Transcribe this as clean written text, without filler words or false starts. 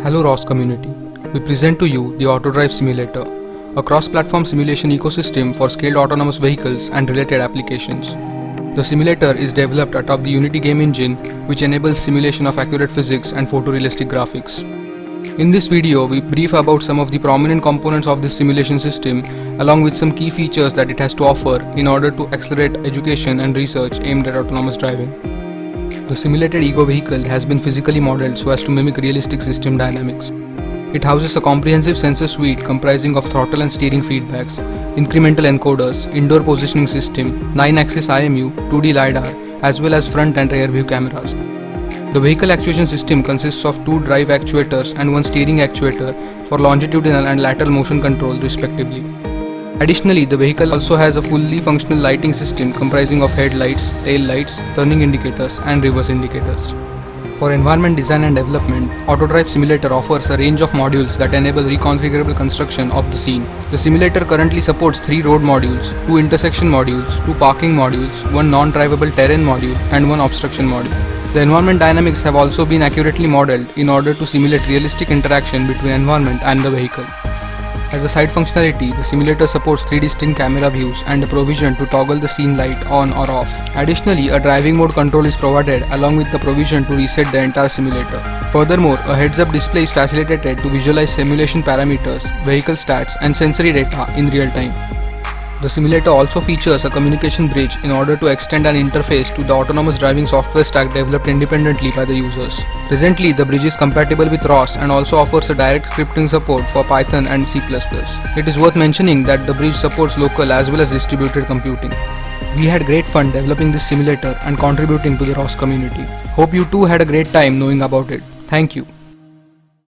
Hello ROS community. We present to you the Autodrive Simulator, a cross-platform simulation ecosystem for scaled autonomous vehicles and related applications. The simulator is developed atop the Unity game engine, which enables simulation of accurate physics and photorealistic graphics. In this video, we brief about some of the prominent components of this simulation system, along with some key features that it has to offer in order to accelerate education and research aimed at autonomous driving. The simulated ego vehicle has been physically modeled so as to mimic realistic system dynamics. It houses a comprehensive sensor suite comprising of throttle and steering feedbacks, incremental encoders, indoor positioning system, 9-axis IMU, 2D LiDAR, as well as front and rear view cameras. The vehicle actuation system consists of 2 drive actuators and 1 steering actuator for longitudinal and lateral motion control respectively. Additionally, the vehicle also has a fully functional lighting system comprising of headlights, tail lights, turning indicators and reverse indicators. For environment design and development, Autodrive Simulator offers a range of modules that enable reconfigurable construction of the scene. The simulator currently supports 3 road modules, 2 intersection modules, 2 parking modules, 1 non-drivable terrain module and 1 obstruction module. The environment dynamics have also been accurately modeled in order to simulate realistic interaction between environment and the vehicle. As a side functionality, the simulator supports 3 distinct camera views and a provision to toggle the scene light on or off. Additionally, a driving mode control is provided along with the provision to reset the entire simulator. Furthermore, a heads-up display is facilitated to visualize simulation parameters, vehicle stats and sensory data in real time. The simulator also features a communication bridge in order to extend an interface to the autonomous driving software stack developed independently by the users. Presently, the bridge is compatible with ROS and also offers a direct scripting support for Python and C++. It is worth mentioning that the bridge supports local as well as distributed computing. We had great fun developing this simulator and contributing to the ROS community. Hope you too had a great time knowing about it. Thank you.